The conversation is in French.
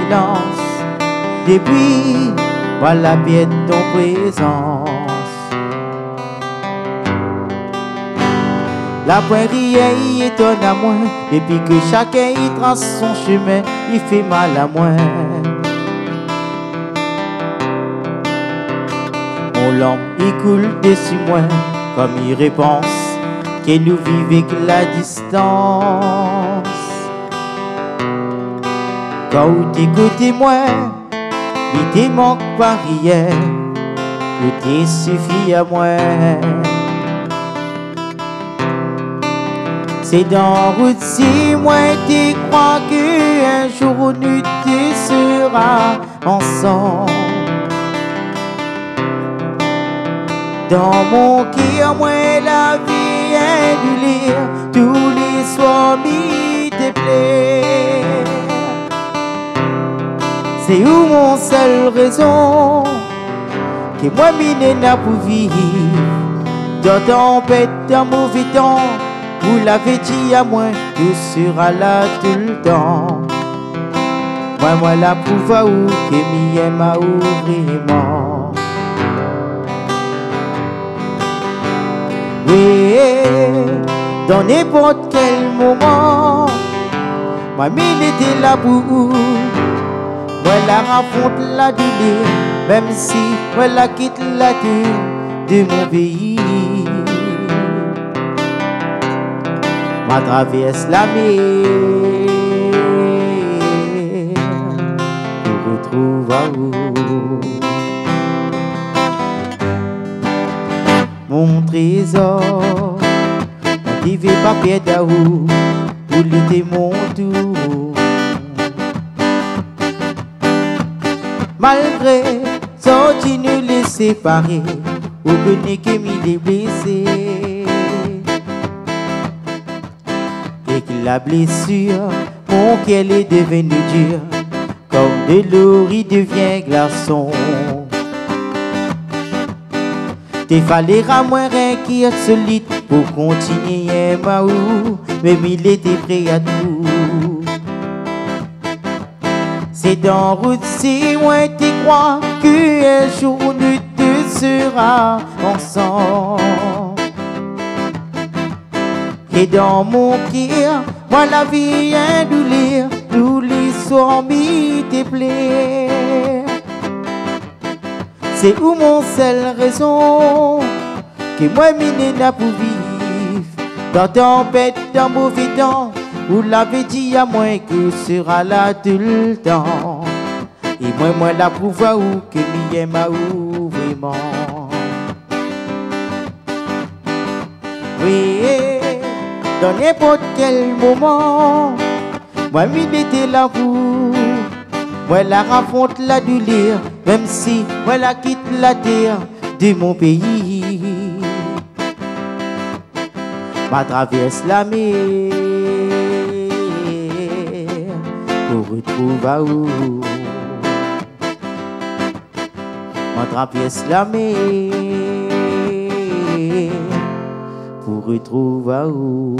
silence. Depuis, voilà bien ton présence. La poirière étonne à moi, depuis que chacun y trace son chemin, il fait mal à moi. Mon lampe il coule dessus moi, comme il réponse que nous vivons que la distance. Quand t'es côté moi, il te manque pas rien, tout te suffit à moi. C'est dans route si moi tu crois qu'un jour nous te sera ensemble. Dans mon cœur, moi la vie est du lire, tous les soirs m'y te plaît. C'est où mon seule raison que moi mine n'a pour vivre. Dans tempête, dans mauvais temps, vous l'avez dit à moi, tout sera là tout le temps. Moi la prouve à où que m'y aime à où vraiment. Oui, dans n'importe quel moment, moi mine était là pour vous. Moi la raconte la douleur, même si moi la quitte la terre de mon pays. Moi traverse la mer pour retrouver à vous. Mon trésor, qui veut pas perdre à vous, pour lutter mon tour. Malgré sorti nous les séparer, ou connaît que m'y les blessés. Et que la blessure, mon cœur est devenu dur, comme de l'eau il devient glaçon. Te fallait à moi qui est solide pour continuer ma ou, mais il était prêt à tout. C'est dans route si moi tu crois qu'un jour nous deux sera ensemble. Et dans mon cœur, moi la vie est douleur, tous les soirs m'y te plaît. C'est où mon seule raison que moi mine n'a pour vivre. Dans tempête, dans mauvais temps, vous l'avez dit à moi que sera là tout le temps. Et moi la prouve à où que m'y aime à où vraiment. Oui, dans n'importe quel moment, moi mine était là pour. Moi la raconte la douleur, même si moi la quitte la terre de mon pays. Ma traverse la mer pour retrouver à où. Ma traverse la mer pour retrouver à où.